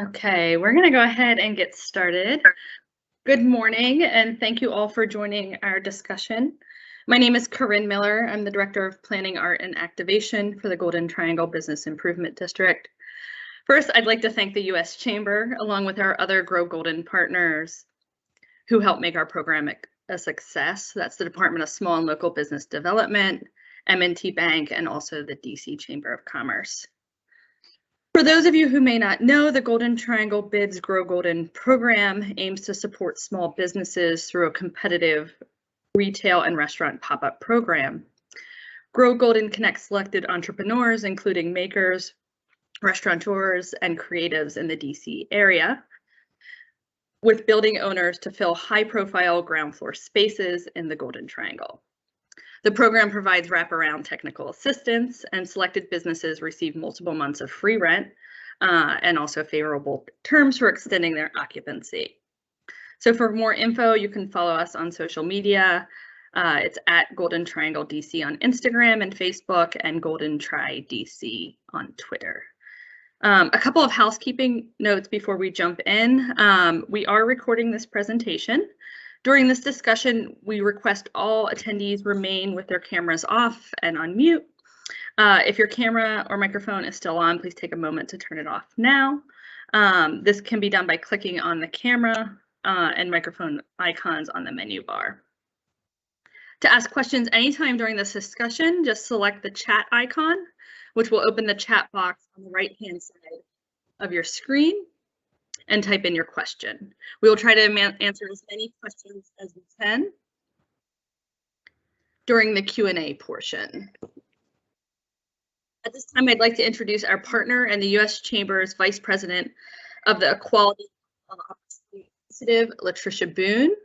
Okay, we're going to go ahead and get started. Good morning, and thank you all for joining our discussion. My name is Corinne Miller. I'm the Director of Planning, Art, and Activation for the Golden Triangle Business Improvement District. First, I'd like to thank the U.S. Chamber, along with our other Grow Golden partners who helped make our program a success. That's the Department of Small and Local Business Development, M&T Bank, and also the DC Chamber of Commerce. For those of you who may not know, the Golden Triangle Bids Grow Golden program aims to support small businesses through a competitive retail and restaurant pop-up program. Grow Golden connects selected entrepreneurs, including makers, restaurateurs, and creatives in the DC area, with building owners to fill high-profile ground floor spaces in the Golden Triangle. The program provides wraparound technical assistance, and selected businesses receive multiple months of free rent and also favorable terms for extending their occupancy. So for more info, you can follow us on social media. It's at Golden Triangle DC on Instagram and Facebook, and Golden Tri DC on Twitter. A couple of housekeeping notes before we jump in. We are recording this presentation. During this discussion, we request all attendees remain with their cameras off and on mute. If your camera or microphone is still on, please take a moment to turn it off now. This can be done by clicking on the camera and microphone icons on the menu bar. To ask questions anytime during this discussion, just select the chat icon, which will open the chat box on the right-hand side of your screen, and type in your question. We will try to answer as many questions as we can during the Q&A portion. At this time, I'd like to introduce our partner and the U.S. Chamber's Vice President of the Equality Opportunity Initiative, Latricia Boone,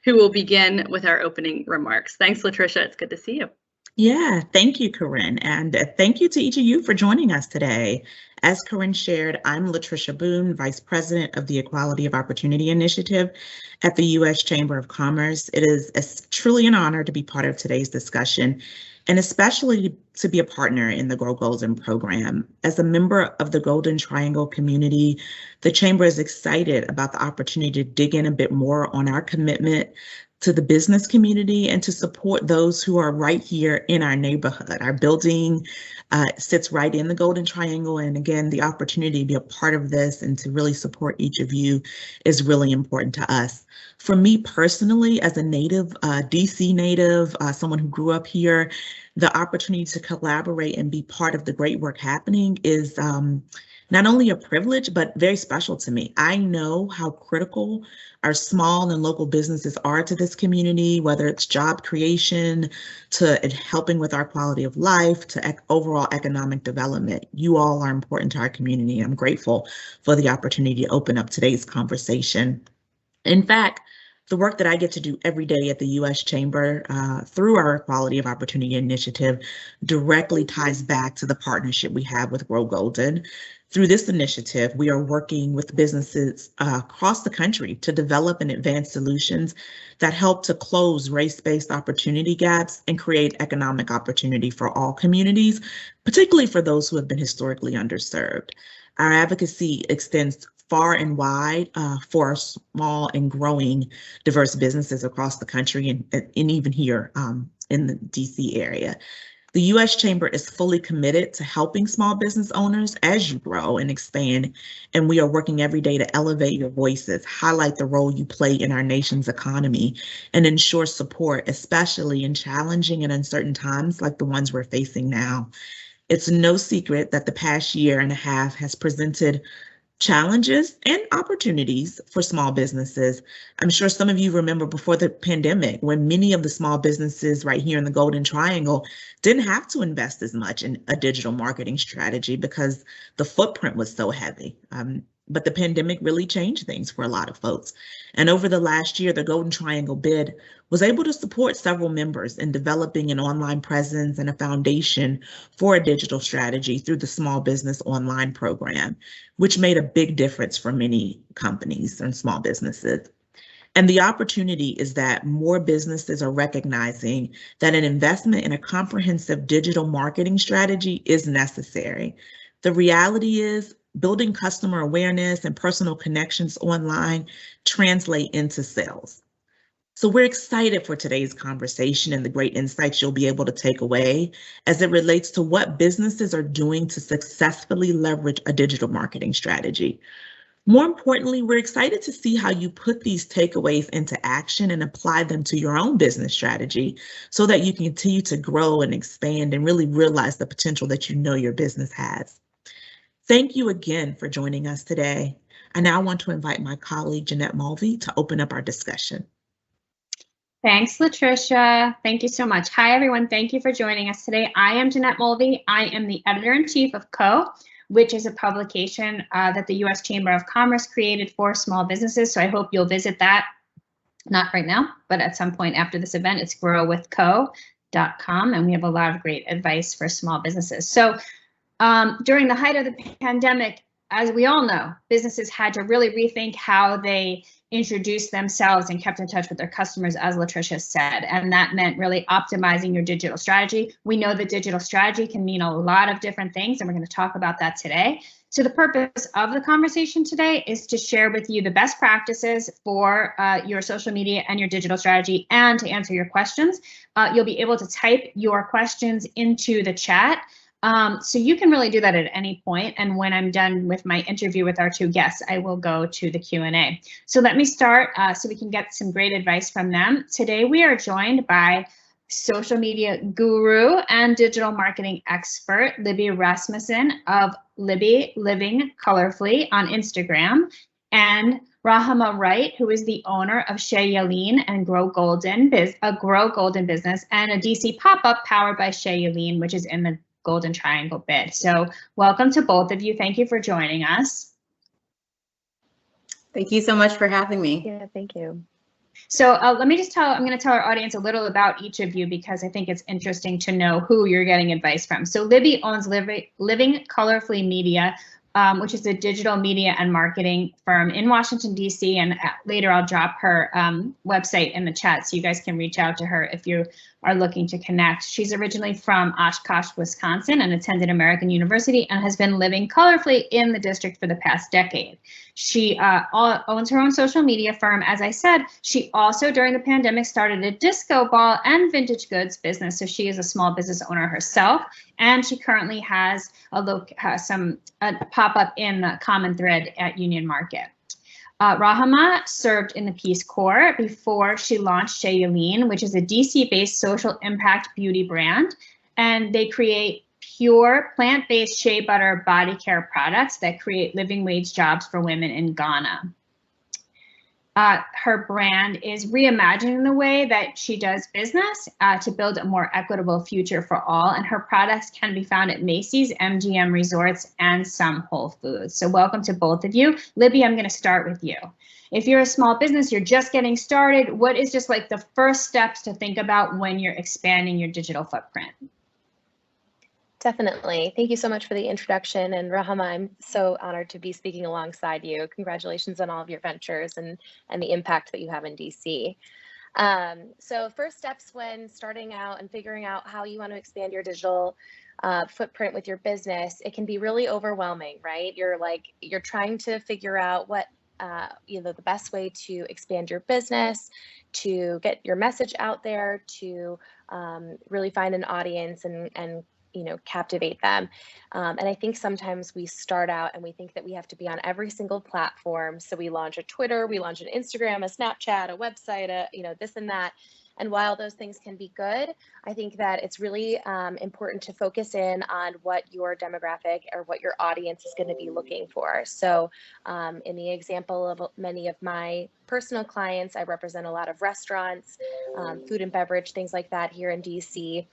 who will begin with our opening remarks. Thanks, Latricia. It's good to see you. Yeah, thank you, Corinne, and thank you to each of you for joining us today. As Corinne shared, I'm Latricia Boone, Vice President of the Equality of Opportunity Initiative at the U.S. Chamber of Commerce. It is truly an honor to be part of today's discussion, and especially to be a partner in the Grow Golden program. As a member of the Golden Triangle community, the Chamber is excited about the opportunity to dig in a bit more on our commitment to the business community and to support those who are right here in our neighborhood. Our building sits right in the Golden Triangle, and again, the opportunity to be a part of this and to really support each of you is really important to us. For me personally, as a native, DC native, someone who grew up here, the opportunity to collaborate and be part of the great work happening is not only a privilege, but very special to me. I know how critical our small and local businesses are to this community, whether it's job creation, to helping with our quality of life, to overall economic development. You all are important to our community. I'm grateful for the opportunity to open up today's conversation. In fact, the work that I get to do every day at the U.S. Chamber through our Equality of Opportunity Initiative directly ties back to the partnership we have with Grow Golden. Through this initiative, we are working with businesses across the country to develop and advance solutions that help to close race-based opportunity gaps and create economic opportunity for all communities, particularly for those who have been historically underserved. Our advocacy extends far and wide for our small and growing diverse businesses across the country and even here in the DC area. The U.S. Chamber is fully committed to helping small business owners as you grow and expand, and we are working every day to elevate your voices, highlight the role you play in our nation's economy, and ensure support, especially in challenging and uncertain times like the ones we're facing now. It's no secret that the past year and a half has presented challenges and opportunities for small businesses. I'm sure some of you remember before the pandemic when many of the small businesses right here in the Golden Triangle didn't have to invest as much in a digital marketing strategy because the footprint was so heavy. But the pandemic really changed things for a lot of folks. And over the last year, the Golden Triangle Bid was able to support several members in developing an online presence and a foundation for a digital strategy through the Small Business Online program, which made a big difference for many companies and small businesses. And the opportunity is that more businesses are recognizing that an investment in a comprehensive digital marketing strategy is necessary. The reality is building customer awareness and personal connections online translate into sales. So we're excited for today's conversation and the great insights you'll be able to take away as it relates to what businesses are doing to successfully leverage a digital marketing strategy. More importantly, we're excited to see how you put these takeaways into action and apply them to your own business strategy so that you can continue to grow and expand and really realize the potential that you know your business has. Thank you again for joining us today. I now want to invite my colleague, Jeanette Mulvey, to open up our discussion. Thanks, Latricia. Thank you so much. Hi, everyone. Thank you for joining us today. I am Jeanette Mulvey. I am the editor-in-chief of CO, which is a publication that the U.S. Chamber of Commerce created for small businesses. So I hope you'll visit that, not right now, but at some point after this event. It's growwithco.com, and we have a lot of great advice for small businesses. So during the height of the pandemic, as we all know, businesses had to really rethink how they introduced themselves and kept in touch with their customers, as Latricia said, and that meant really optimizing your digital strategy. We know that digital strategy can mean a lot of different things, and we're going to talk about that today. So the purpose of the conversation today is to share with you the best practices for your social media and your digital strategy, and to answer your questions. You'll be able to type your questions into the chat. So you can really do that at any point. And when I'm done with my interview with our two guests, I will go to the Q&A. So let me start so we can get some great advice from them. Today, we are joined by social media guru and digital marketing expert, Libby Rasmussen of Libby Living Colorfully on Instagram, and Rahama Wright, who is the owner of Shea Yaleen and Grow Golden business and a DC pop-up powered by Shea Yaleen, which is in the Golden Triangle bid. So welcome to both of you. Thank you for joining us. Thank you so much for having me. Yeah, thank you. So let me just I'm going to tell our audience a little about each of you because I think it's interesting to know who you're getting advice from. So Libby owns Living Colorfully Media, which is a digital media and marketing firm in Washington, D.C. And later I'll drop her website in the chat so you guys can reach out to her if you are looking to connect. She's originally from Oshkosh, Wisconsin, and attended American University and has been living colorfully in the district for the past decade. She owns her own social media firm. As I said, she also during the pandemic started a disco ball and vintage goods business. So she is a small business owner herself, and she currently has a pop-up in the Common Thread at Union Market. Rahama served in the Peace Corps before she launched Shea Yaleen, which is a DC-based social impact beauty brand, and they create pure plant-based shea butter body care products that create living wage jobs for women in Ghana. Her brand is reimagining the way that she does business to build a more equitable future for all. And her products can be found at Macy's, MGM Resorts, and some Whole Foods. So welcome to both of you. Libby, I'm going to start with you. If you're a small business, you're just getting started, what is just like the first steps to think about when you're expanding your digital footprint? Definitely. Thank you so much for the introduction. And Rahama, I'm so honored to be speaking alongside you. Congratulations on all of your ventures and the impact that you have in DC. So first steps when starting out and figuring out how you want to expand your digital footprint with your business, it can be really overwhelming, right? You're trying to figure out what the best way to expand your business, to get your message out there, to really find an audience and captivate them. And I think sometimes we start out and we think that we have to be on every single platform. So we launch a Twitter, we launch an Instagram, a Snapchat, a website, this and that. And while those things can be good, I think that it's really important to focus in on what your demographic or what your audience is going to be looking for. So in the example of many of my personal clients, I represent a lot of restaurants, food and beverage, things like that here in DC.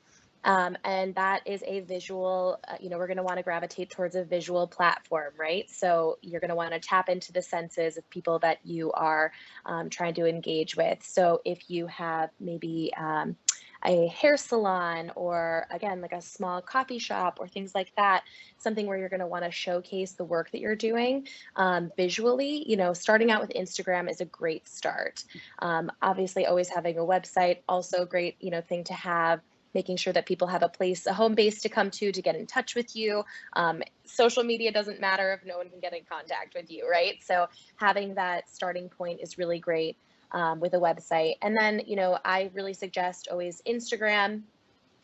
And that is a visual, we're going to want to gravitate towards a visual platform, right? So you're going to want to tap into the senses of people that you are trying to engage with. So if you have maybe a hair salon or, again, like a small coffee shop or things like that, something where you're going to want to showcase the work that you're doing visually, starting out with Instagram is a great start. Obviously, always having a website, also a great, thing to have. making sure that people have a home base to come to get in touch with you. Social media doesn't matter if no one can get in contact with you, right? So having that starting point is really great with a website. And then, I really suggest always Instagram.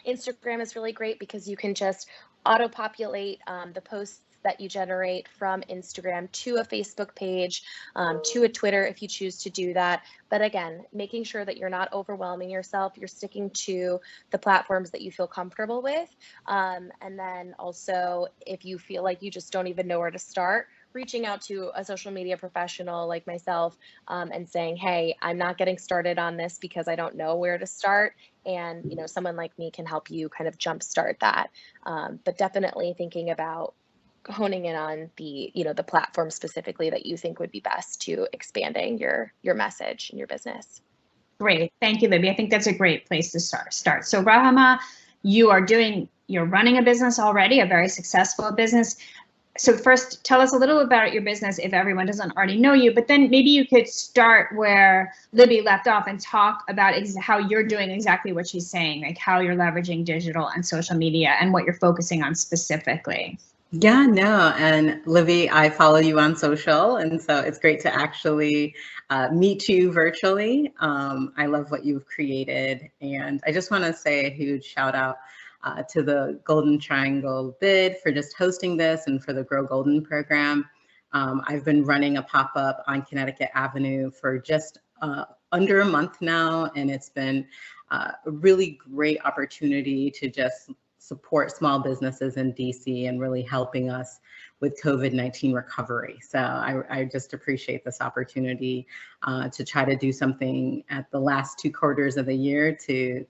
Instagram is really great because you can just auto-populate the posts that you generate from Instagram to a Facebook page, to a Twitter if you choose to do that. But again, making sure that you're not overwhelming yourself, you're sticking to the platforms that you feel comfortable with. And then also, if you feel like you just don't even know where to start, reaching out to a social media professional like myself and saying, hey, I'm not getting started on this because I don't know where to start. And, someone like me can help you kind of jumpstart that. But definitely thinking about honing in on the platform specifically that you think would be best to expanding your message and your business. Great. Thank you, Libby. I think that's a great place to start. So Rahama, you're running a business already, a very successful business. So first, tell us a little about your business if everyone doesn't already know you, but then maybe you could start where Libby left off and talk about how you're doing exactly what she's saying, like how you're leveraging digital and social media and what you're focusing on specifically. Yeah, no, and Libby, I follow you on social, and so it's great to actually meet you virtually. I love what you've created, and I just want to say a huge shout out to the Golden Triangle Bid for just hosting this and for the Grow Golden program. I've been running a pop-up on Connecticut Avenue for just under a month now, and it's been a really great opportunity to just support small businesses in DC and really helping us with COVID-19 recovery. So I just appreciate this opportunity to try to do something at the last 2 quarters of the year to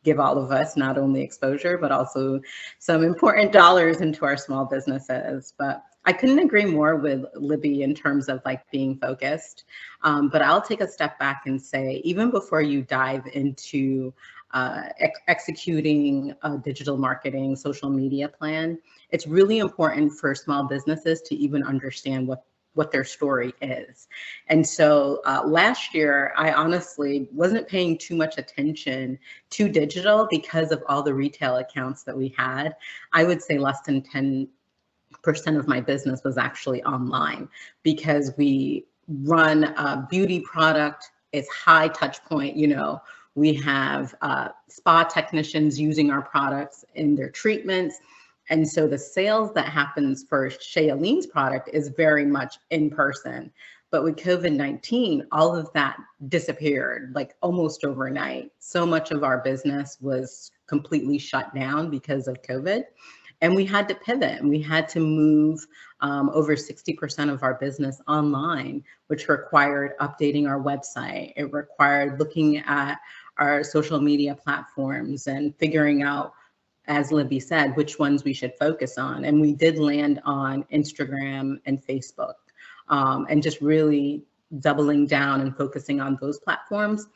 give all of us not only exposure, but also some important dollars into our small businesses. But I couldn't agree more with Libby in terms of like being focused. But I'll take a step back and say, even before you dive into executing a digital marketing social media plan, it's really important for small businesses to even understand what their story is. And so last year, I honestly wasn't paying too much attention to digital because of all the retail accounts that we had. I would say less than 10% of my business was actually online because we run a beauty product. It's high touch point, we have spa technicians using our products in their treatments. And so the sales that happens for Shayaline's product is very much in person. But with COVID-19, all of that disappeared like almost overnight. So much of our business was completely shut down because of COVID. And we had to pivot and we had to move over 60% of our business online, which required updating our website. It required looking at our social media platforms and figuring out, as Libby said, which ones we should focus on. And we did land on Instagram and Facebook, and just really doubling down and focusing on those platforms.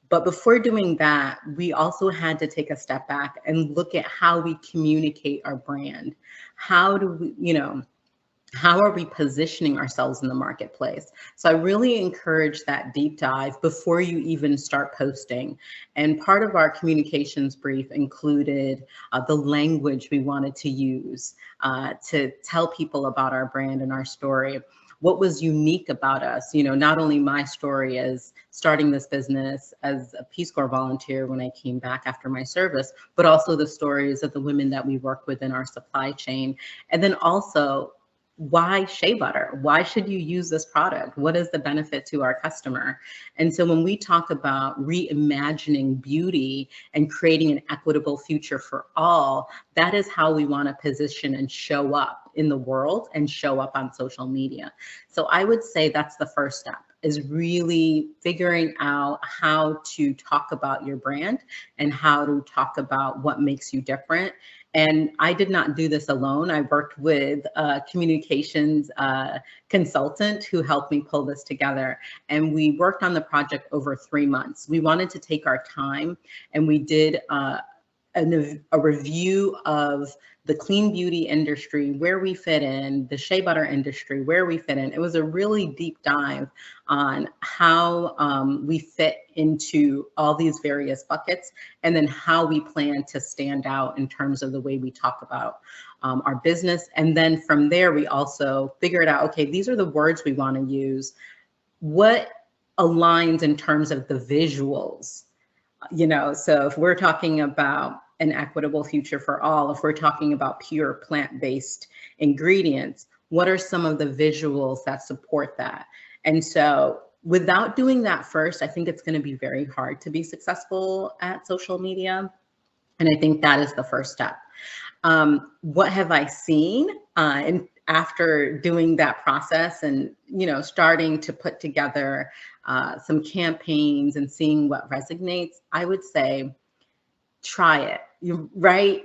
But before doing that, we also had to take a step back and look at how we communicate our brand. How do we, how are we positioning ourselves in the marketplace? So I really encourage that deep dive before you even start posting. And part of our communications brief included the language we wanted to use to tell people about our brand and our story. What was unique about us, not only my story as starting this business as a Peace Corps volunteer when I came back after my service, but also the stories of the women that we work with in our supply chain. And then also, why shea butter? Why should you use this product? What is the benefit to our customer? And so when we talk about reimagining beauty and creating an equitable future for all, that is how we want to position and show up in the world and show up on social media. So I would say that's the first step, is really figuring out how to talk about your brand and how to talk about what makes you different. And I did not do this alone. I worked with a communications consultant who helped me pull this together. And we worked on the project over 3 months. We wanted to take our time, and we did a review of the clean beauty industry, where we fit in, the shea butter industry, where we fit in. It was a really deep dive on how we fit into all these various buckets, and then how we plan to stand out in terms of the way we talk about our business. And then from there, we also figured out, okay, these are the words we want to use. What aligns in terms of the visuals? You know, so if we're talking about an equitable future for all, if we're talking about pure plant-based ingredients, what are some of the visuals that support that? And so without doing that first, I think it's going to be very hard to be successful at social media. And I think that is the first step. What have I seen? And after doing that process and, you know, starting to put together some campaigns and seeing what resonates, I would say, try it. You're right.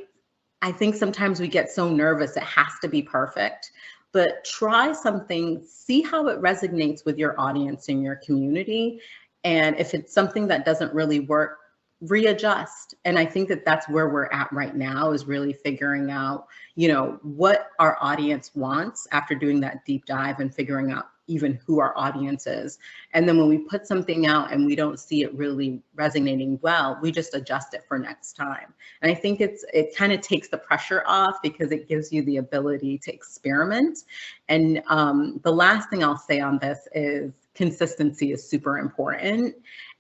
I think sometimes we get so nervous, it has to be perfect, but try something, see how it resonates with your audience and your community. And if it's something that doesn't really work, readjust. And I think that that's where we're at right now, is really figuring out, you know, what our audience wants after doing that deep dive and figuring out even who our audience is. And then when we put something out and we don't see it really resonating well, we just adjust it for next time. And I think it kind of takes the pressure off, because it gives you the ability to experiment. And the last thing I'll say on this is consistency is super important.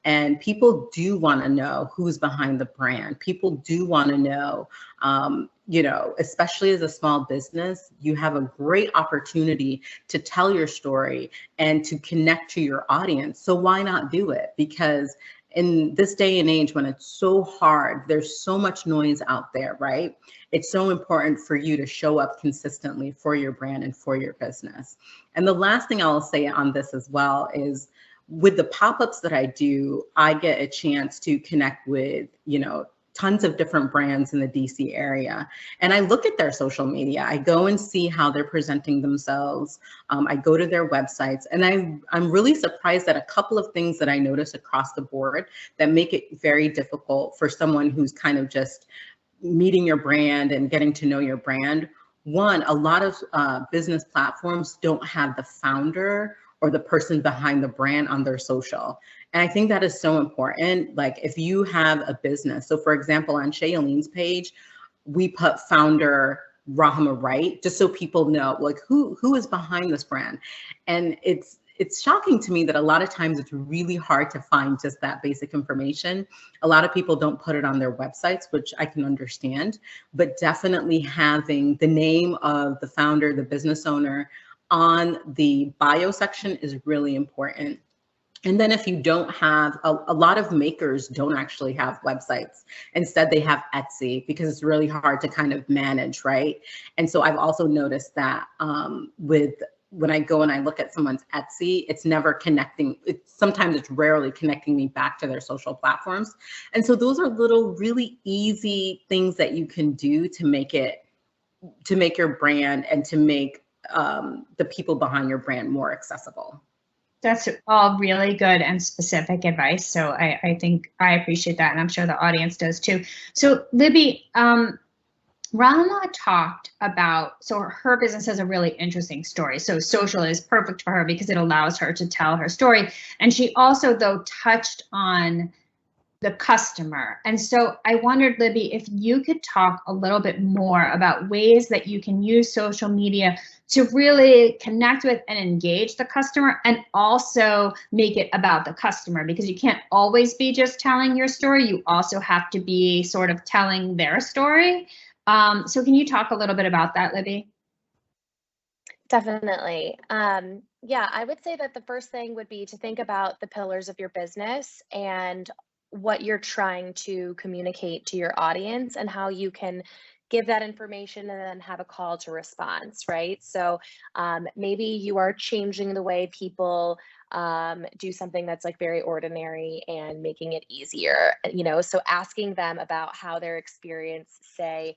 And people do want to know who's behind the brand. People do want to know, you know, especially as a small business, you have a great opportunity to tell your story and to connect to your audience. So why not do it? Because in this day and age, when it's so hard, there's so much noise out there, right? It's so important for you to show up consistently for your brand and for your business. And the last thing I'll say on this as well is, with the pop-ups that I do, I get a chance to connect with, you know, tons of different brands in the DC area. And I look at their social media. I go and see how they're presenting themselves. I go to their websites, and I'm really surprised at a couple of things that I notice across the board that make it very difficult for someone who's kind of just meeting your brand and getting to know your brand. One, a lot of business platforms don't have the founder or the person behind the brand on their social. And I think that is so important. Like, if you have a business, so for example, on Shaylene's page, we put founder Rahma Wright, just so people know, like, who is behind this brand. And it's shocking to me that a lot of times it's really hard to find just that basic information. A lot of people don't put it on their websites, which I can understand, but definitely having the name of the founder, the business owner, on the bio section is really important. And then if you don't have, a lot of makers don't actually have websites. Instead, they have Etsy, because it's really hard to kind of manage, right? And so I've also noticed that when I go and I look at someone's Etsy, it's never connecting. Sometimes it's rarely connecting me back to their social platforms. And so those are little really easy things that you can do to make your brand and to make the people behind your brand more accessible. That's all really good and specific advice. So I think I appreciate that, and I'm sure the audience does too. So Libby, Rahma talked about, so her business has a really interesting story. So social is perfect for her because it allows her to tell her story. And she also, though, touched on the customer. And so I wondered, Libby, if you could talk a little bit more about ways that you can use social media to really connect with and engage the customer, and also make it about the customer, because you can't always be just telling your story. You also have to be sort of telling their story. So can you talk a little bit about that, Libby? Definitely. Yeah, I would say that the first thing would be to think about the pillars of your business and what you're trying to communicate to your audience, and how you can give that information and then have a call to response, right? So maybe you are changing the way people do something that's like very ordinary and making it easier, you know, so asking them about how their experience, say,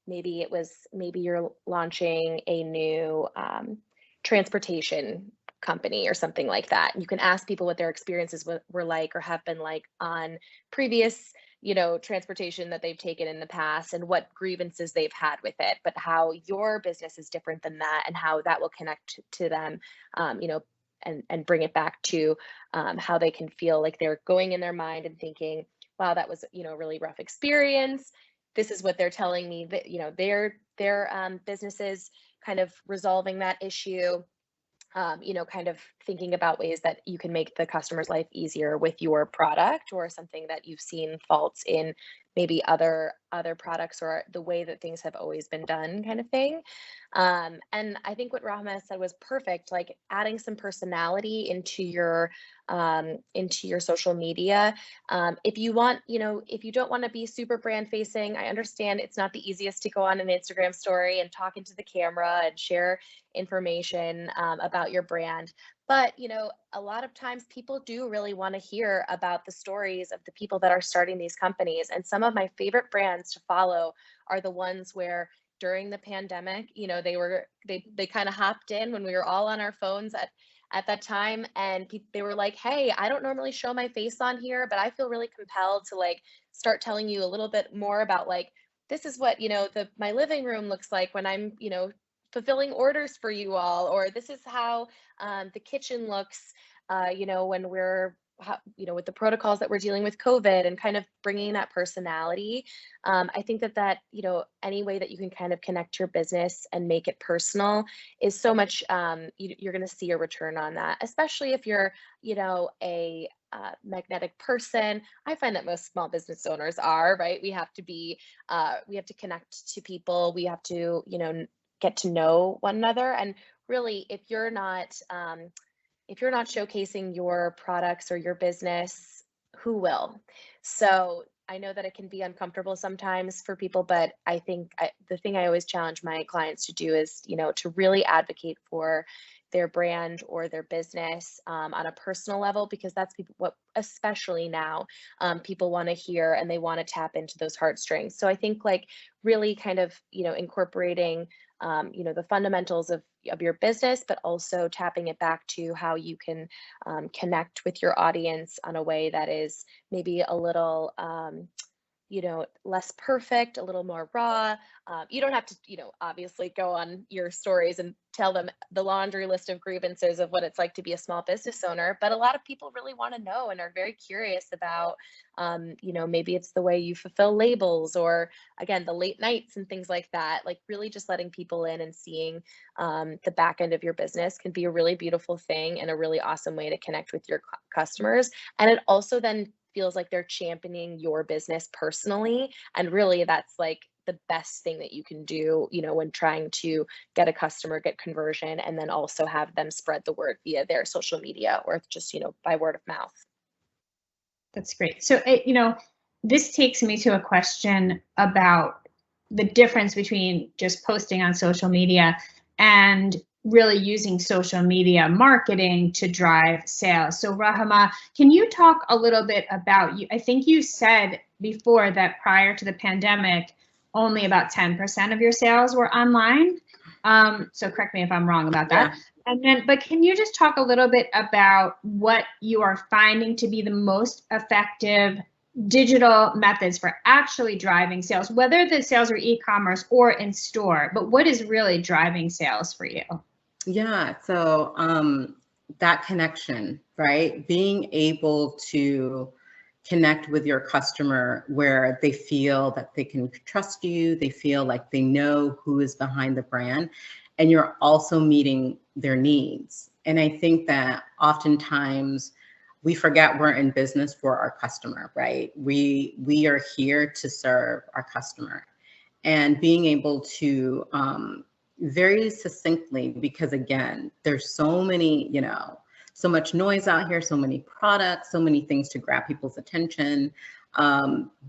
maybe you're launching a new transportation company or something like that. You can ask people what their experiences were like or have been like on previous transportation that they've taken in the past and what grievances they've had with it, but how your business is different than that and how that will connect to them, and bring it back to how they can feel like they're going in their mind and thinking, wow, that was, a really rough experience. This is what they're telling me that, their businesses kind of resolving that issue. Kind of thinking about ways that you can make the customer's life easier with your product or something that you've seen faults in maybe other products or the way that things have always been done kind of thing. And I think what Rahma said was perfect, like adding some personality into your social media. If you want, if you don't want to be super brand facing, I understand it's not the easiest to go on an Instagram story and talk into the camera and share information about your brand. But, a lot of times people do really want to hear about the stories of the people that are starting these companies. And some of my favorite brands to follow are the ones where during the pandemic, they kind of hopped in when we were all on our phones at that time. And they were like, hey, I don't normally show my face on here, but I feel really compelled to like start telling you a little bit more about like, this is what, my living room looks like when I'm, fulfilling orders for you all, or this is how the kitchen looks, when we're, with the protocols that we're dealing with COVID, and kind of bringing that personality. I think that, any way that you can kind of connect your business and make it personal is so much, you're going to see a return on that, especially if you're, a magnetic person. I find that most small business owners are, right? We have to connect to people. We have to, get to know one another. And really, if you're not showcasing your products or your business, who will? So I know that it can be uncomfortable sometimes for people, but I think the thing I always challenge my clients to do is, to really advocate for their brand or their business on a personal level, because that's what, especially now, people want to hear, and they want to tap into those heartstrings. So I think like really kind of, incorporating the fundamentals of your business, but also tapping it back to how you can connect with your audience on a way that is maybe a little, less perfect, a little more raw. You don't have to, obviously go on your stories and tell them the laundry list of grievances of what it's like to be a small business owner. But a lot of people really want to know and are very curious about, maybe it's the way you fulfill labels, or again, the late nights and things like that. Like really just letting people in and seeing the back end of your business can be a really beautiful thing and a really awesome way to connect with your customers. And it also then feels like they're championing your business personally. And really that's like the best thing that you can do, when trying to get a customer, get conversion, and then also have them spread the word via their social media or just, by word of mouth. That's great. So, this takes me to a question about the difference between just posting on social media and really using social media marketing to drive sales. So Rahma, can you talk a little bit about, I think you said before that prior to the pandemic, only about 10% of your sales were online. So correct me if I'm wrong about that. Yeah. But can you just talk a little bit about what you are finding to be the most effective digital methods for actually driving sales, whether the sales are e-commerce or in store, but what is really driving sales for you? Yeah, so that connection, right? Being able to connect with your customer where they feel that they can trust you, they feel like they know who is behind the brand, and you're also meeting their needs. And I think that oftentimes we forget we're in business for our customer, right? We are here to serve our customer, and being able to very succinctly, because again, there's so many, so much noise out here, so many products, so many things to grab people's attention.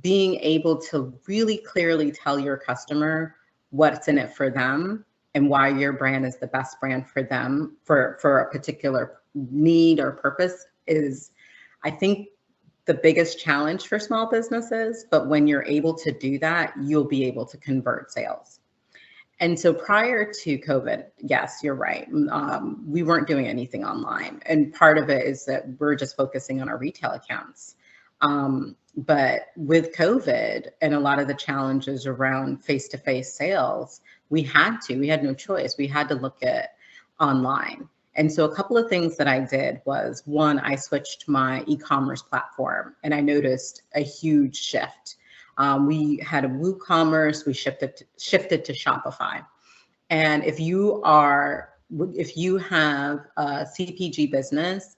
Being able to really clearly tell your customer what's in it for them and why your brand is the best brand for them for a particular need or purpose is, I think, the biggest challenge for small businesses. But when you're able to do that, you'll be able to convert sales. And so prior to COVID, yes, you're right. We weren't doing anything online. And part of it is that we're just focusing on our retail accounts. But with COVID and a lot of the challenges around face-to-face sales, we had no choice. We had to look at online. And so a couple of things that I did was, one, I switched my e-commerce platform and I noticed a huge shift. We had a WooCommerce, we shifted to Shopify. And if you have a CPG business,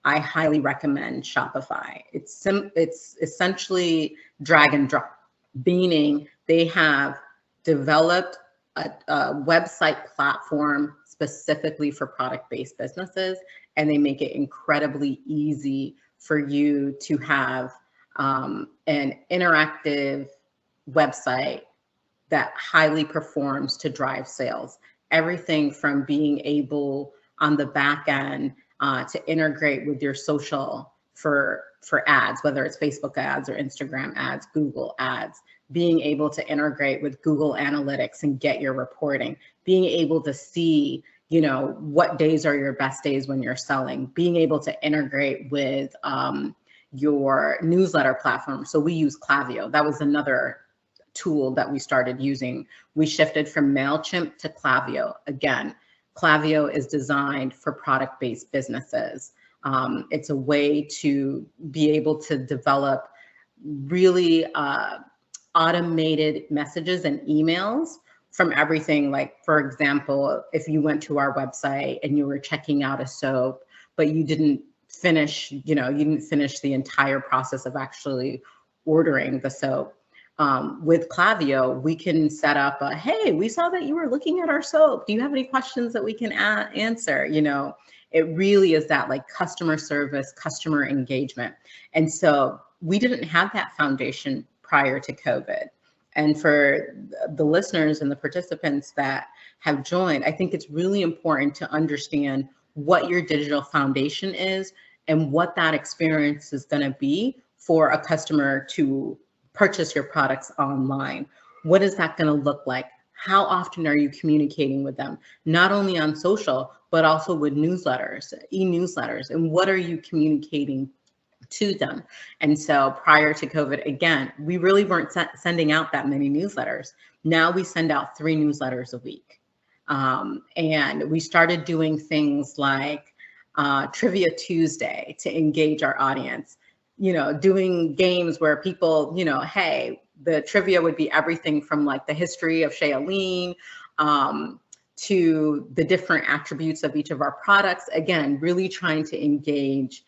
I highly recommend Shopify. It's essentially drag and drop, meaning they have developed a website platform specifically for product-based businesses, and they make it incredibly easy for you to have an interactive website that highly performs to drive sales. Everything from being able on the back end to integrate with your social for ads, whether it's Facebook ads or Instagram ads, Google ads, being able to integrate with Google Analytics and get your reporting, being able to see, what days are your best days when you're selling, being able to integrate with your newsletter platform. So we use Klaviyo. That was another tool that we started using. We shifted from MailChimp to Klaviyo. Again, Klaviyo is designed for product-based businesses. It's a way to be able to develop really automated messages and emails from everything. Like, for example, if you went to our website and you were checking out a soap, but you didn't finish, the entire process of actually ordering the soap. With Klaviyo, we can set up a, hey, we saw that you were looking at our soap. Do you have any questions that we can answer? It really is that like customer service, customer engagement. And so we didn't have that foundation prior to COVID. And for the listeners and the participants that have joined, I think it's really important to understand what your digital foundation is and what that experience is going to be for a customer to purchase your products online. What is that going to look like? How often are you communicating with them? Not only on social, but also with newsletters, e-newsletters, and what are you communicating to them? And so prior to COVID, again, we really weren't sending out that many newsletters. Now we send out 3 newsletters a week. And we started doing things like Trivia Tuesday to engage our audience. Doing games where people, hey, the trivia would be everything from like the history of Shailene to the different attributes of each of our products. Again, really trying to engage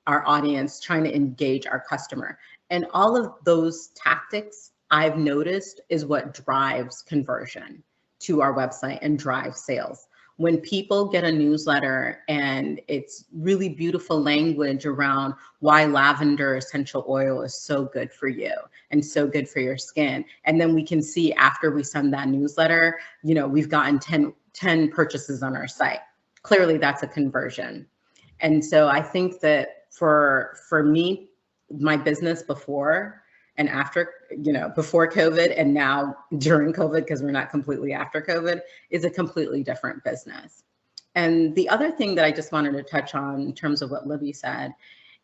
our audience, trying to engage our customer. And all of those tactics I've noticed is what drives conversion to our website and drives sales. When people get a newsletter and it's really beautiful language around why lavender essential oil is so good for you and so good for your skin. And then we can see after we send that newsletter, we've gotten 10 purchases on our site. Clearly that's a conversion. And so I think that for me, my business before and after, before COVID and now during COVID, because we're not completely after COVID, is a completely different business. And the other thing that I just wanted to touch on in terms of what Libby said,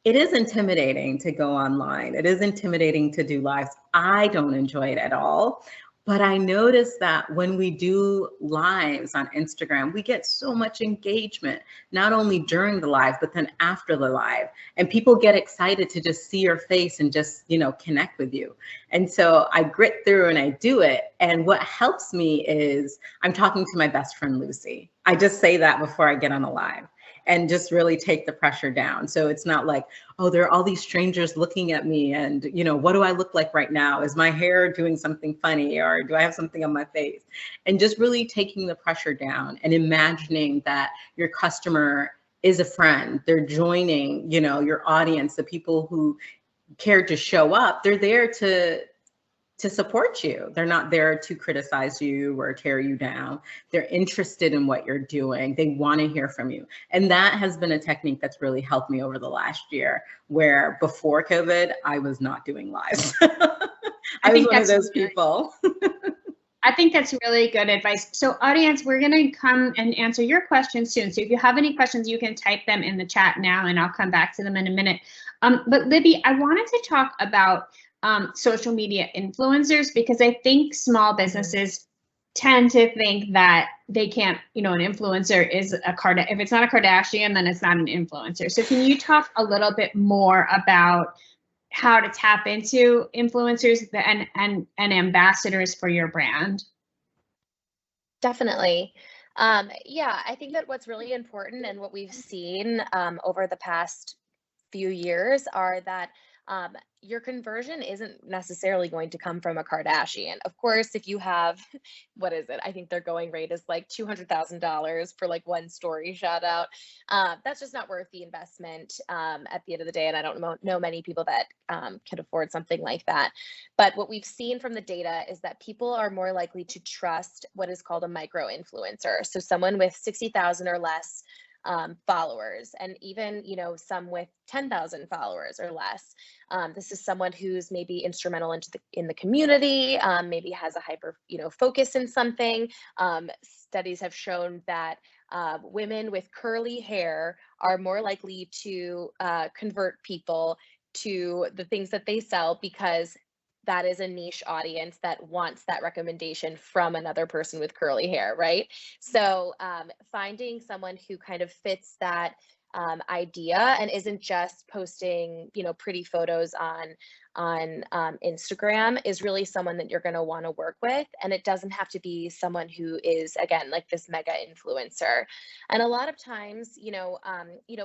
it is intimidating to go online. It is intimidating to do lives. I don't enjoy it at all. But I noticed that when we do lives on Instagram, we get so much engagement, not only during the live, but then after the live. And people get excited to just see your face and just, connect with you. And so I grit through and I do it. And what helps me is I'm talking to my best friend, Lucy. I just say that before I get on a live and just really take the pressure down. So it's not like, oh, there are all these strangers looking at me and, what do I look like right now? Is my hair doing something funny or do I have something on my face? And just really taking the pressure down and imagining that your customer is a friend. They're joining, your audience, the people who care to show up. They're there to support you. They're not there to criticize you or tear you down. They're interested in what you're doing. They want to hear from you. And that has been a technique that's really helped me over the last year, where before COVID, I was not doing lives. I was one of those people. I think that's really good advice. So audience, we're going to come and answer your questions soon. So if you have any questions, you can type them in the chat now and I'll come back to them in a minute. But Libby, I wanted to talk about social media influencers, because I think small businesses tend to think that they can't, an influencer is if it's not a Kardashian, then it's not an influencer. So can you talk a little bit more about how to tap into influencers and ambassadors for your brand? Definitely. Yeah, I think that what's really important and what we've seen over the past few years are that your conversion isn't necessarily going to come from a Kardashian. Of course, if you have, what is it? I think their going rate is like $200,000 for like one story shout out. That's just not worth the investment at the end of the day. And I don't know many people that can afford something like that. But what we've seen from the data is that people are more likely to trust what is called a micro influencer. So someone with 60,000 or less followers, and even some with 10,000 followers or less. This is someone who's maybe instrumental in the community, maybe has a hyper focus in something. Studies have shown that women with curly hair are more likely to convert people to the things that they sell, because that is a niche audience that wants that recommendation from another person with curly hair, right? So finding someone who kind of fits that idea and isn't just posting, pretty photos on Instagram is really someone that you're going to want to work with. And it doesn't have to be someone who is, again, like this mega influencer. And a lot of times,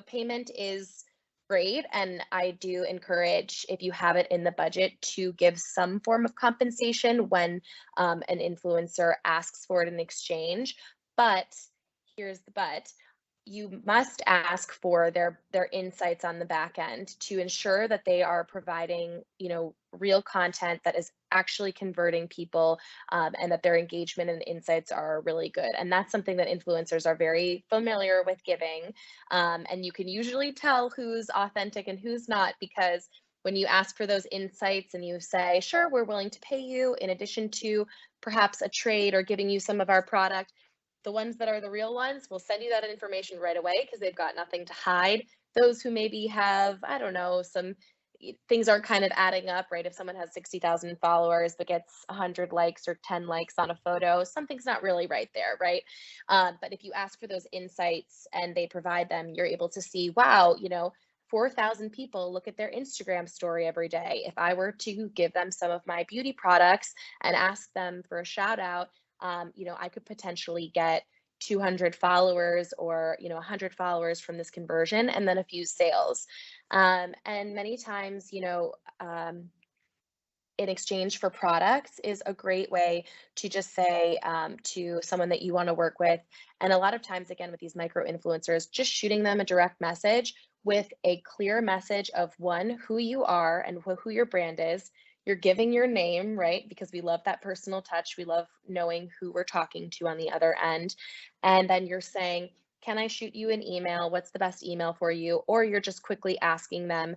payment is great. And I do encourage, if you have it in the budget, to give some form of compensation when an influencer asks for it in exchange. But here's the but. You must ask for their insights on the back end to ensure that they are providing, real content that is actually converting people, and that their engagement and insights are really good. And that's something that influencers are very familiar with giving. And you can usually tell who's authentic and who's not, because when you ask for those insights and you say, sure, we're willing to pay you in addition to perhaps a trade or giving you some of our product, the ones that are the real ones will send you that information right away because they've got nothing to hide. Those who maybe have, I don't know, some things are kind of adding up, right? If someone has 60,000 followers but gets 100 likes or 10 likes on a photo, something's not really right there, right? But if you ask for those insights and they provide them, you're able to see, wow, 4,000 people look at their Instagram story every day. If I were to give them some of my beauty products and ask them for a shout out, I could potentially get 200 followers or 100 followers from this conversion, and then a few sales. And many times, in exchange for products is a great way to just say to someone that you want to work with. And a lot of times, again, with these micro influencers, just shooting them a direct message with a clear message of, one, who you are and who your brand is. You're giving your name, right? Because we love that personal touch. We love knowing who we're talking to on the other end. And then you're saying, can I shoot you an email? What's the best email for you? Or you're just quickly asking them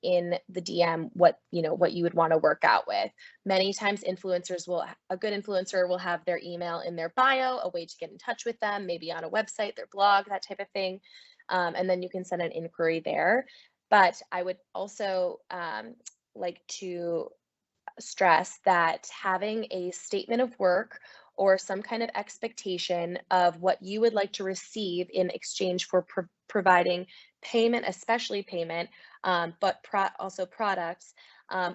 in the DM what you would want to work out with. Many times a good influencer will have their email in their bio, a way to get in touch with them, maybe on a website, their blog, that type of thing. And then you can send an inquiry there. But I would also like to stress that having a statement of work or some kind of expectation of what you would like to receive in exchange for providing payment, especially payment, but also products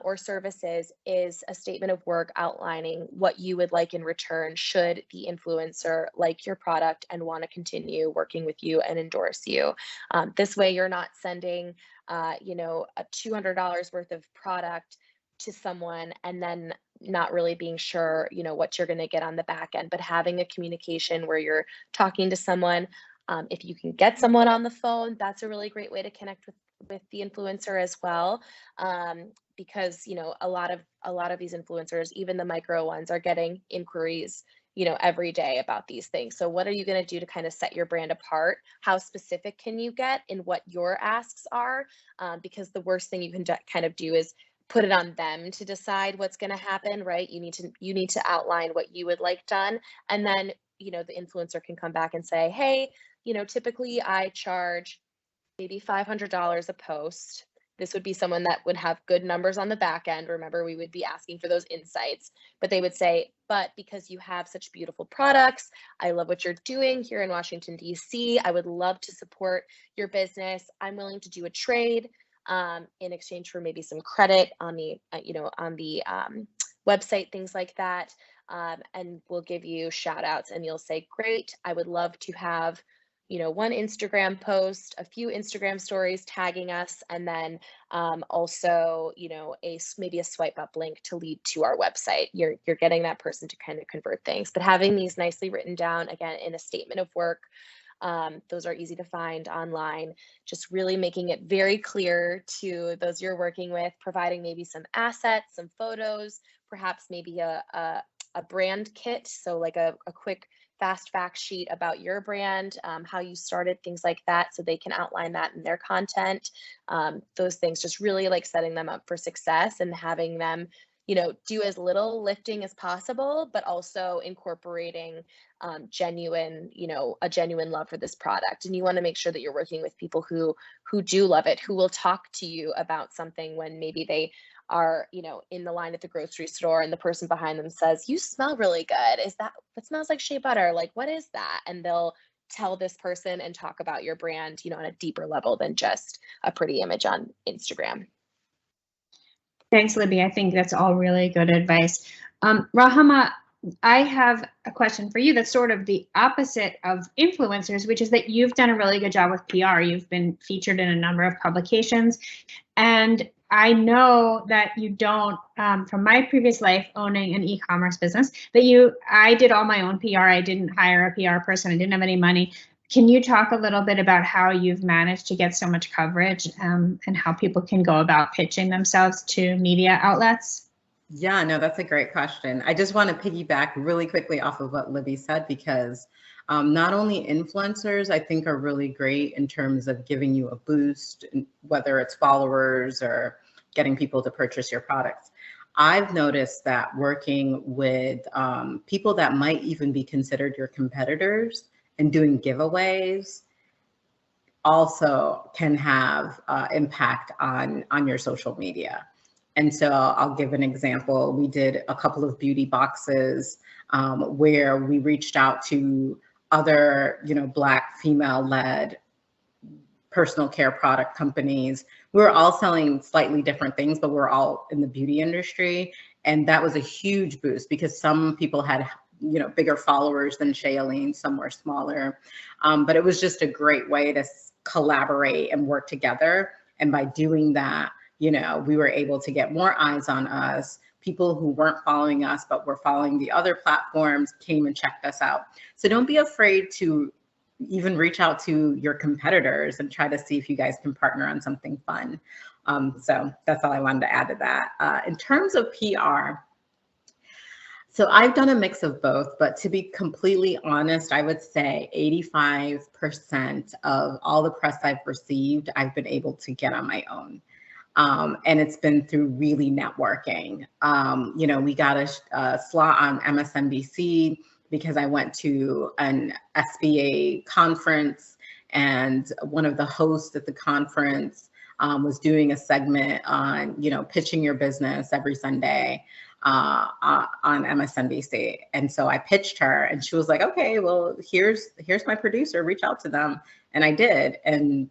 or services, is a statement of work outlining what you would like in return should the influencer like your product and want to continue working with you and endorse you. This way you're not sending a $200 worth of product to someone and then not really being sure, what you're going to get on the back end, but having a communication where you're talking to someone. If you can get someone on the phone, that's a really great way to connect with the influencer as well. Because, a lot of these influencers, even the micro ones, are getting inquiries, every day about these things. So what are you going to do to kind of set your brand apart? How specific can you get in what your asks are? Because the worst thing you can kind of do is put it on them to decide what's going to happen, right? You need to outline what you would like done. And then, the influencer can come back and say, hey, typically I charge maybe $500 a post. this would be someone that would have good numbers on the back end. Remember, we would be asking for those insights, but they would say, but because you have such beautiful products, I love what you're doing here in Washington, D.C. I would love to support your business. I'm willing to do a trade in exchange for maybe some credit on the, website, things like that. And we'll give you shout outs and you'll say, great, I would love to have, one Instagram post, a few Instagram stories tagging us, and then also, maybe a swipe up link to lead to our website. You're getting that person to kind of convert things, but having these nicely written down, again, in a statement of work, those are easy to find online, just really making it very clear to those you're working with, providing maybe some assets, some photos, perhaps maybe a brand kit. So like a quick fast fact sheet about your brand, how you started, things like that, so they can outline that in their content. Those things, just really like setting them up for success and having them, do as little lifting as possible, but also incorporating a genuine love for this product. And you want to make sure that you're working with people who do love it, who will talk to you about something when maybe they are, in the line at the grocery store and the person behind them says, you smell really good. Is that, it smells like shea butter. Like, what is that? And they'll tell this person and talk about your brand, on a deeper level than just a pretty image on Instagram. Thanks, Libby. I think that's all really good advice. Rahama, I have a question for you that's sort of the opposite of influencers, which is that you've done a really good job with PR. You've been featured in a number of publications. And I know that you don't, from my previous life owning an e-commerce business, that I did all my own PR. I didn't hire a PR person. I didn't have any money. Can you talk a little bit about how you've managed to get so much coverage and how people can go about pitching themselves to media outlets? Yeah, no, that's a great question. I just want to piggyback really quickly off of what Libby said, because not only influencers, I think, are really great in terms of giving you a boost, whether it's followers or getting people to purchase your products. I've noticed that working with people that might even be considered your competitors and doing giveaways also can have impact on your social media. And so I'll give an example. We did a couple of beauty boxes where we reached out to other, Black female-led personal care product companies. We were all selling slightly different things, but we're all in the beauty industry. And that was a huge boost because some people had, bigger followers than Shailene, some were smaller. But it was just a great way to collaborate and work together. And by doing that, we were able to get more eyes on us. People who weren't following us, but were following the other platforms, came and checked us out. So don't be afraid to even reach out to your competitors and try to see if you guys can partner on something fun. So that's all I wanted to add to that. In terms of PR, so I've done a mix of both, but to be completely honest, I would say 85% of all the press I've received, I've been able to get on my own. And it's been through really networking. We got a slot on MSNBC because I went to an SBA conference, and one of the hosts at the conference was doing a segment on, pitching your business every Sunday on MSNBC. And so I pitched her and she was like, okay, well, here's my producer, reach out to them. And I did. And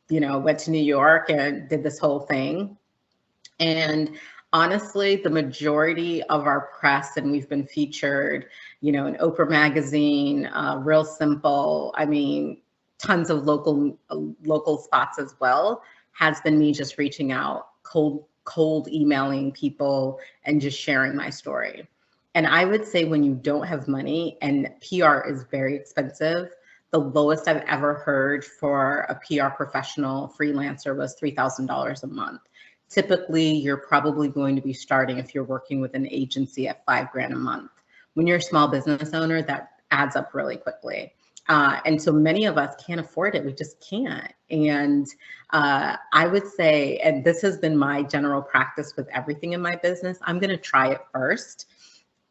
went to New York and did this whole thing. And honestly, the majority of our press, and we've been featured, in Oprah magazine, Real Simple, tons of local spots as well, has been me just reaching out, cold emailing people and just sharing my story. And I would say when you don't have money, and PR is very expensive, the lowest I've ever heard for a PR professional freelancer was $3,000 a month. Typically, you're probably going to be starting, if you're working with an agency, at $5,000 a month. When you're a small business owner, that adds up really quickly. And so many of us can't afford it. We just can't. And I would say, and this has been my general practice with everything in my business, I'm going to try it first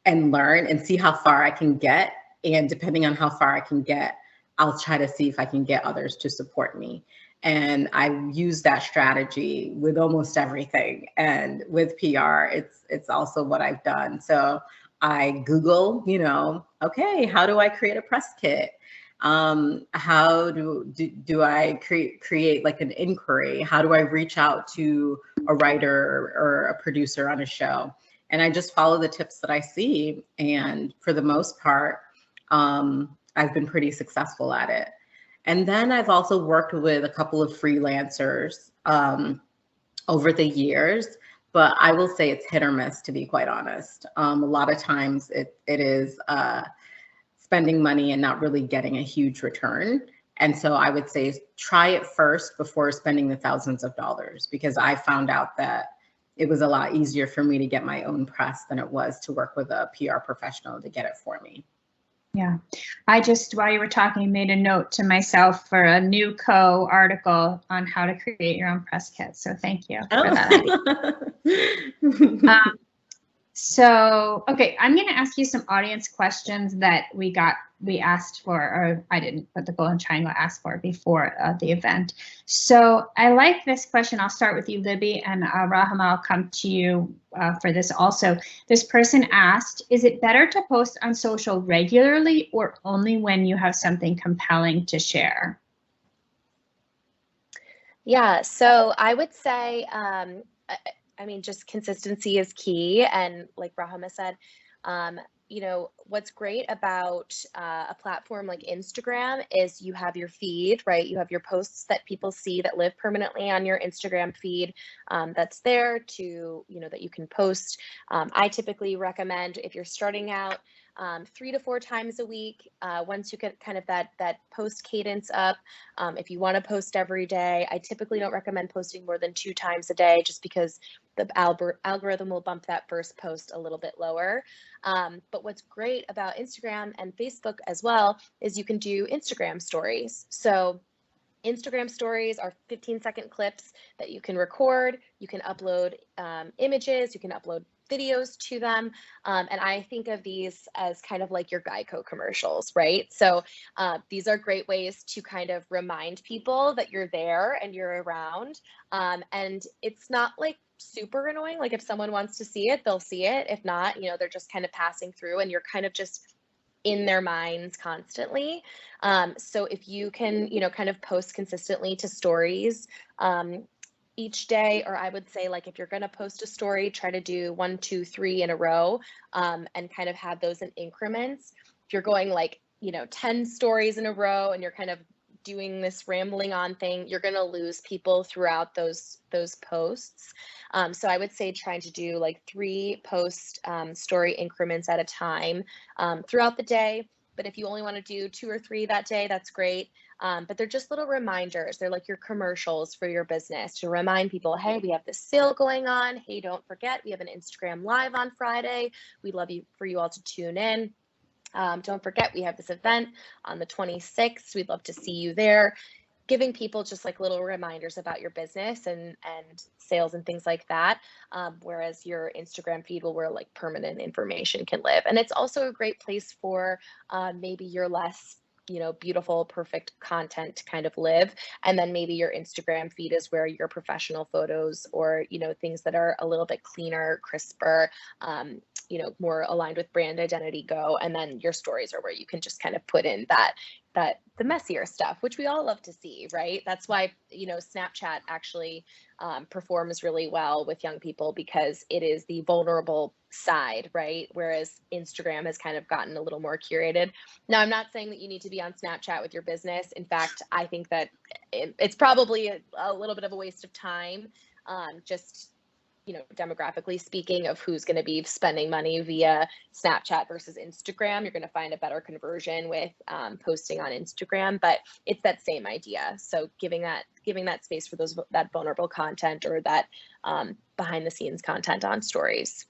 and learn and see how far I can get. And depending on how far I can get, I'll try to see if I can get others to support me. And I use that strategy with almost everything. And with PR, it's also what I've done. So I Google, okay, how do I create a press kit? How do I create like an inquiry? How do I reach out to a writer or a producer on a show? And I just follow the tips that I see. And for the most part, I've been pretty successful at it. And then I've also worked with a couple of freelancers over the years, but I will say it's hit or miss, to be quite honest. A lot of times it is spending money and not really getting a huge return. And so I would say try it first before spending the thousands of dollars, because I found out that it was a lot easier for me to get my own press than it was to work with a PR professional to get it for me. Yeah, I just, while you were talking, made a note to myself for a new article on how to create your own press kit. So thank you for that. So, okay, I'm going to ask you some audience questions that we asked for, or I didn't, but the Golden Triangle asked for before the event. So I like this question. I'll start with you, Libby, and Rahama, I'll come to you for this also. This person asked, is it better to post on social regularly or only when you have something compelling to share? Yeah, so I would say, I mean, just consistency is key. And like Rahama said, what's great about a platform like Instagram is you have your feed, right? You have your posts that people see that live permanently on your Instagram feed that's there to, that you can post. I typically recommend, if you're starting out, 3 to 4 times a week. Once you get kind of that post cadence up, if you want to post every day, I typically don't recommend posting more than 2 times a day, just because the algorithm will bump that first post a little bit lower. But what's great about Instagram and Facebook as well is you can do Instagram stories. So Instagram stories are 15-second clips that you can record. You can upload images, you can upload videos to them. And I think of these as kind of like your Geico commercials, right? So these are great ways to kind of remind people that you're there and you're around. And it's not like super annoying. Like if someone wants to see it, they'll see it. If not, they're just kind of passing through and you're kind of just in their minds constantly. So if you can, kind of post consistently to stories, each day, or I would say, like, if you're going to post a story, try to do 1, 2, 3 in a row, and kind of have those in increments. If you're going like, 10 stories in a row and you're kind of doing this rambling on thing, you're going to lose people throughout those posts. So I would say trying to do like 3 post story increments at a time throughout the day. But if you only want to do 2 or 3 that day, that's great. But they're just little reminders. They're like your commercials for your business to remind people, hey, we have this sale going on. Hey, don't forget, we have an Instagram Live on Friday. We'd love for you all to tune in. Don't forget, we have this event on the 26th. We'd love to see you there. Giving people just like little reminders about your business and sales and things like that. Whereas your Instagram feed will where like permanent information can live. And it's also a great place for maybe your less beautiful, perfect content to kind of live. And then maybe your Instagram feed is where your professional photos or, things that are a little bit cleaner, crisper, more aligned with brand identity go. And then your stories are where you can just kind of put in the messier stuff, which we all love to see, right? That's why, Snapchat actually performs really well with young people because it is the vulnerable side, right? Whereas Instagram has kind of gotten a little more curated. Now, I'm not saying that you need to be on Snapchat with your business. In fact, I think that it's probably a little bit of a waste of time, just demographically speaking, of who's going to be spending money via Snapchat versus Instagram. You're going to find a better conversion with posting on Instagram, but it's that same idea. So giving that space for that vulnerable content or that behind the scenes content on stories.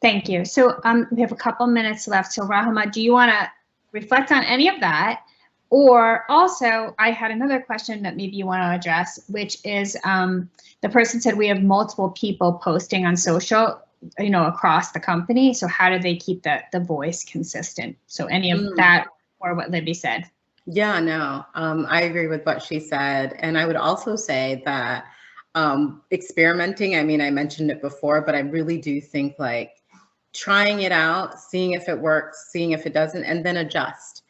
Thank you. So we have a couple minutes left. So Rahama, do you want to reflect on any of that? Or also, I had another question that maybe you want to address, which is the person said we have multiple people posting on social, across the company. So how do they keep the voice consistent? So any of that or what Libby said. Yeah, no, I agree with what she said. And I would also say that experimenting, I mean, I mentioned it before, but I really do think like trying it out, seeing if it works, seeing if it doesn't, and then adjust.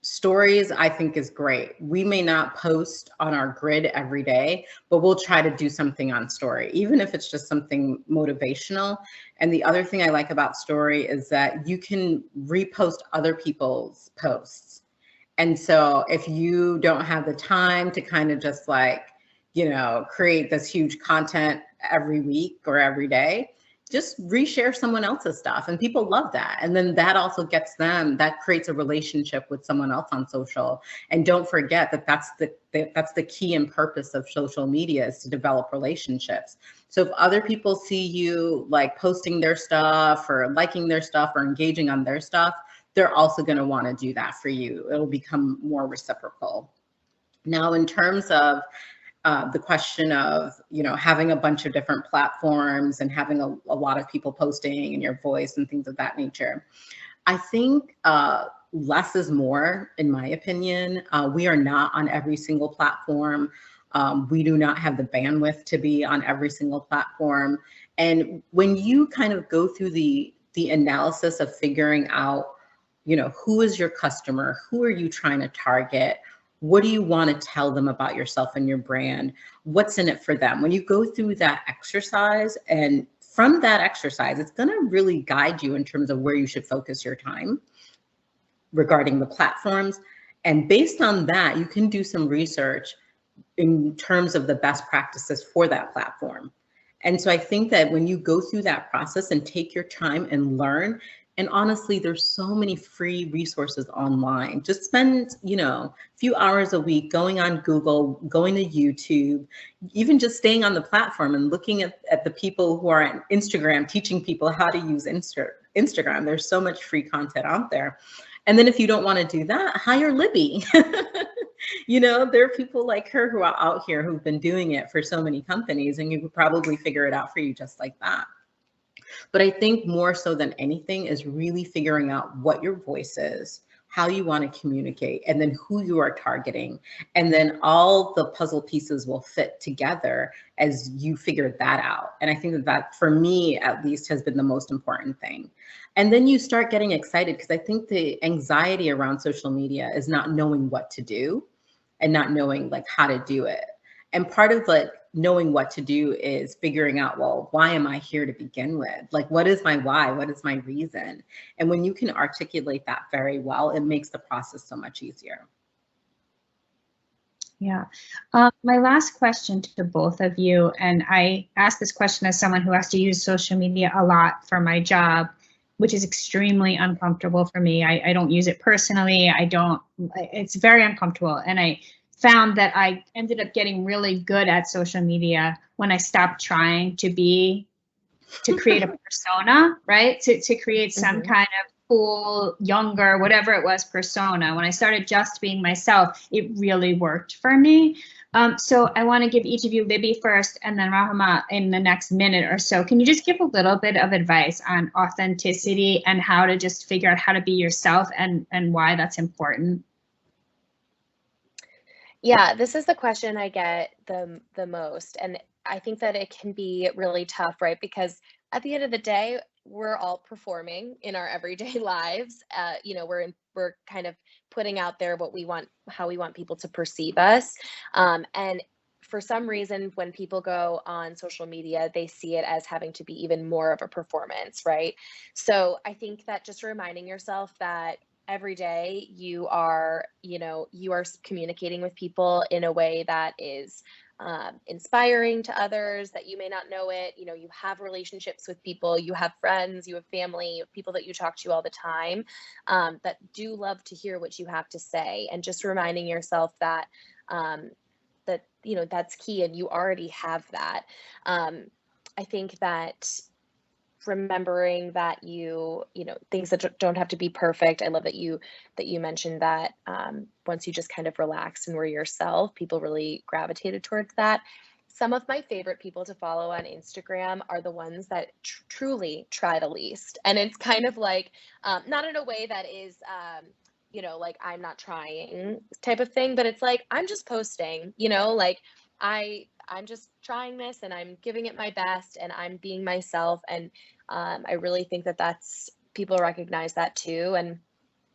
Stories, I think, is great. We may not post on our grid every day, but we'll try to do something on story, even if it's just something motivational. And the other thing I like about story is that you can repost other people's posts. And so if you don't have the time to kind of just like, you know, create this huge content every week or every day, just reshare someone else's stuff, and people love that. And then that also gets them, that creates a relationship with someone else on social. And don't forget that that's the key and purpose of social media, is to develop relationships. So if other people see you like posting their stuff or liking their stuff or engaging on their stuff, they're also going to want to do that for you. It'll become more reciprocal. Now, in terms of the question of, you know, having a bunch of different platforms and having a lot of people posting and your voice and things of that nature, I think less is more, in my opinion. We are not on every single platform. We do not have the bandwidth to be on every single platform. And when you kind of go through the analysis of figuring out, you know, who is your customer, who are you trying to target, what do you want to tell them about yourself and your brand? What's in it for them? When you go through that exercise, and from that exercise, it's going to really guide you in terms of where you should focus your time regarding the platforms. And based on that, you can do some research in terms of the best practices for that platform. And so I think that when you go through that process and take your time and learn, and honestly, there's so many free resources online. Just spend, you know, a few hours a week going on Google, going to YouTube, even just staying on the platform and looking at the people who are on Instagram, teaching people how to use Instagram. There's so much free content out there. And then if you don't want to do that, hire Libby. You know, there are people like her who are out here who've been doing it for so many companies, and you could probably figure it out for you just like that. But I think more so than anything is really figuring out what your voice is, how you want to communicate, and then who you are targeting. And then all the puzzle pieces will fit together as you figure that out. And I think that for me, at least, has been the most important thing. And then you start getting excited, because I think the anxiety around social media is not knowing what to do and not knowing like how to do it. And part of like knowing what to do is figuring out, well, why am I here to begin with? Like, what is my why? What is my reason? And when you can articulate that very well, it makes the process so much easier. Yeah. My last question to both of you, and I ask this question as someone who has to use social media a lot for my job, which is extremely uncomfortable for me. I don't use it personally. It's very uncomfortable. And I found that I ended up getting really good at social media when I stopped trying to create a persona, right? To create some kind of cool, younger, whatever it was, persona. When I started just being myself, it really worked for me. So I want to give each of you, Libby first, and then Rahama in the next minute or so. Can you just give a little bit of advice on authenticity and how to just figure out how to be yourself and why that's important? Yeah, this is the question I get the most. And I think that it can be really tough, right? Because at the end of the day, we're all performing in our everyday lives. You know, we're kind of putting out there what we want, how we want people to perceive us. And for some reason, when people go on social media, they see it as having to be even more of a performance, right? So I think that just reminding yourself that every day you are communicating with people in a way that is inspiring to others, that you may not know it. You know, you have relationships with people, you have friends, you have family, you have people that you talk to all the time that do love to hear what you have to say. And just reminding yourself that that's key, and you already have that. I think that remembering that things that don't have to be perfect. I love that you mentioned that once you just kind of relaxed and were yourself, people really gravitated towards that. some of my favorite people to follow on Instagram are the ones that truly try the least. And it's kind of like, not in a way that is, you know, like I'm not trying type of thing, but it's like, I'm just posting, you know, like I'm just trying this and I'm giving it my best and I'm being myself. And I really think that that's, people recognize that too. And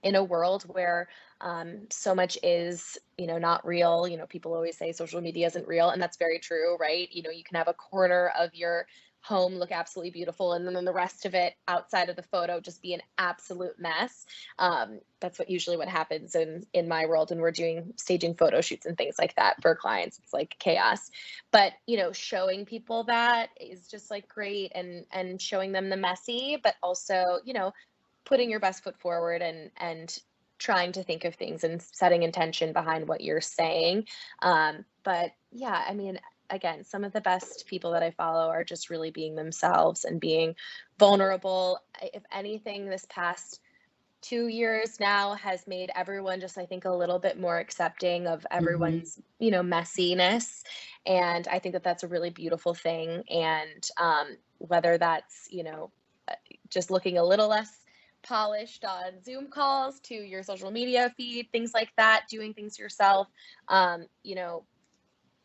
in a world where so much is, you know, not real, you know, people always say social media isn't real, and that's very true, right? You know, you can have a corner of your home look absolutely beautiful, and then the rest of it outside of the photo just be an absolute mess. That's usually what happens in my world when we're doing staging photo shoots and things like that for clients. It's like chaos. But, you know, showing people that is just like great, and showing them the messy, but also, you know, putting your best foot forward and trying to think of things and setting intention behind what you're saying. But yeah, I mean, again, some of the best people that I follow are just really being themselves and being vulnerable. If anything, this past 2 years now has made everyone just, I think, a little bit more accepting of everyone's, you know, messiness. And I think that that's a really beautiful thing. And whether that's, you know, just looking a little less polished on Zoom calls to your social media feed, things like that, doing things yourself, you know,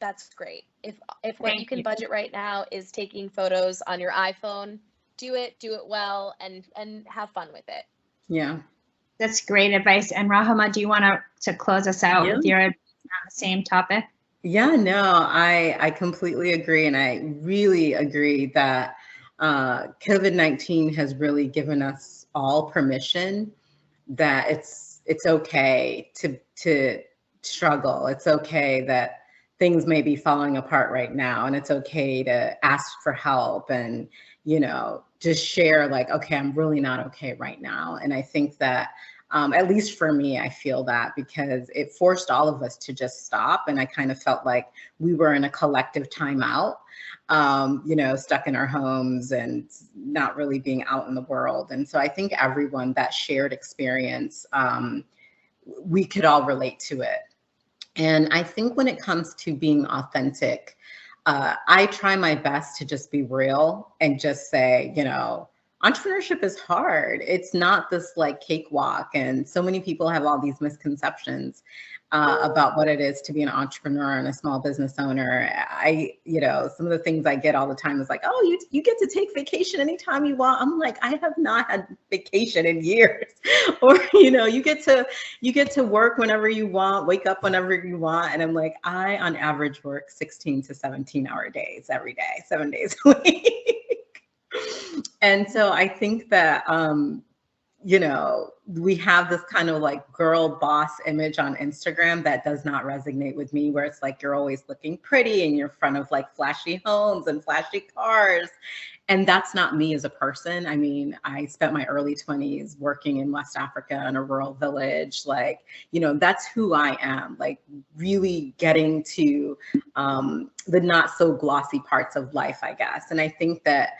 that's great. If what you can budget right now is taking photos on your iPhone, do it well, and have fun with it. Yeah. That's great advice. And Rahama, do you want to close us out with your same topic? Yeah, no, I completely agree. And I really agree that COVID-19 has really given us all permission that it's okay to struggle. It's okay that things may be falling apart right now, and it's okay to ask for help and, you know, just share like, okay, I'm really not okay right now. And I think that at least for me, I feel that because it forced all of us to just stop. And I kind of felt like we were in a collective timeout, you know, stuck in our homes and not really being out in the world. And so I think everyone, that shared experience, we could all relate to it. And I think when it comes to being authentic, I try my best to just be real and just say, you know, entrepreneurship is hard. It's not this like cakewalk. And so many people have all these misconceptions about what it is to be an entrepreneur and a small business owner. You know, some of the things I get all the time is like, oh, you get to take vacation anytime you want. I'm like, I have not had vacation in years. Or, you know, you get to work whenever you want, wake up whenever you want. And I'm like, I on average work 16 to 17-hour days every day, 7 days a week. And so I think that, you know, we have this kind of like girl boss image on Instagram that does not resonate with me, where it's like you're always looking pretty and you're in front of like flashy homes and flashy cars. And that's not me as a person. I mean, I spent my early 20s working in West Africa in a rural village. Like, you know, that's who I am, like really getting to the not so glossy parts of life, I guess. And I think that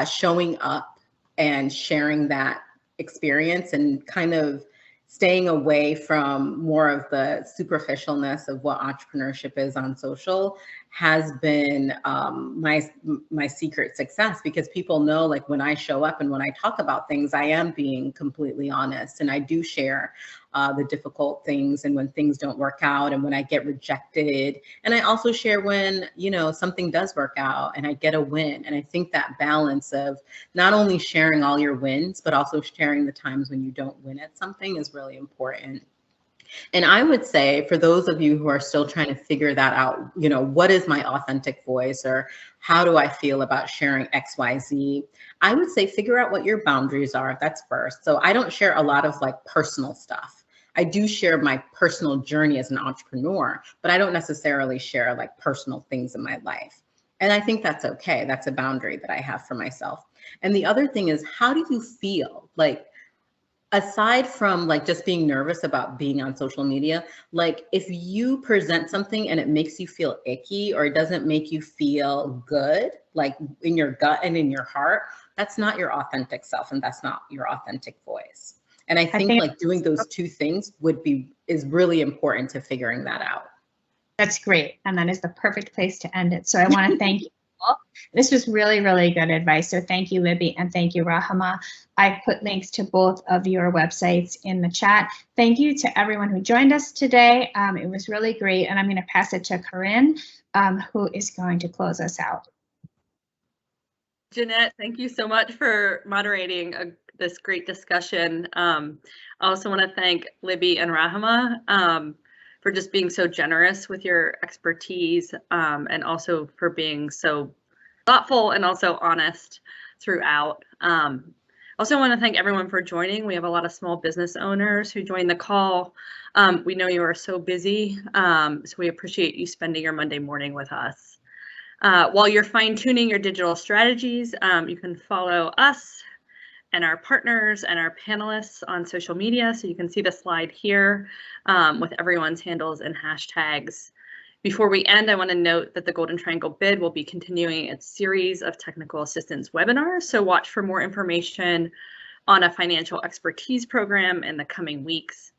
showing up and sharing that experience and kind of staying away from more of the superficialness of what entrepreneurship is on social has been my secret success, because people know, like, when I show up and when I talk about things, I am being completely honest, and I do share the difficult things and when things don't work out and when I get rejected. And I also share when, you know, something does work out and I get a win. And I think that balance of not only sharing all your wins, but also sharing the times when you don't win at something is really important. And I would say, for those of you who are still trying to figure that out, you know, what is my authentic voice, or how do I feel about sharing XYZ? I would say figure out what your boundaries are. That's first. So I don't share a lot of like personal stuff. I do share my personal journey as an entrepreneur, but I don't necessarily share like personal things in my life. And I think that's okay. That's a boundary that I have for myself. And the other thing is, how do you feel? Like, aside from like just being nervous about being on social media, like if you present something and it makes you feel icky or it doesn't make you feel good, like in your gut and in your heart, that's not your authentic self, and that's not your authentic voice. And I think like doing those two things is really important to figuring that out. That's great. And that is the perfect place to end it. So I want to thank you all. This was really, really good advice. So thank you, Libby, and thank you, Rahama. I put links to both of your websites in the chat. Thank you to everyone who joined us today. It was really great. And I'm going to pass it to Corinne, who is going to close us out. Jeanette, thank you so much for moderating this great discussion. I also want to thank Libby and Rahama for just being so generous with your expertise and also for being so thoughtful and also honest throughout. Also want to thank everyone for joining. We have a lot of small business owners who joined the call. We know you are so busy, so we appreciate you spending your Monday morning with us. While you're fine-tuning your digital strategies, you can follow us and our partners and our panelists on social media. So you can see the slide here with everyone's handles and hashtags. Before we end, I want to note that the Golden Triangle Bid will be continuing its series of technical assistance webinars. So watch for more information on a financial expertise program in the coming weeks.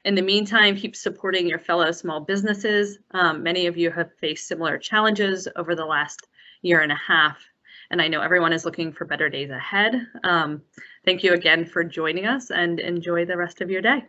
In the meantime, keep supporting your fellow small businesses. Many of you have faced similar challenges over the last year and a half, and I know everyone is looking for better days ahead. Thank you again for joining us, and enjoy the rest of your day.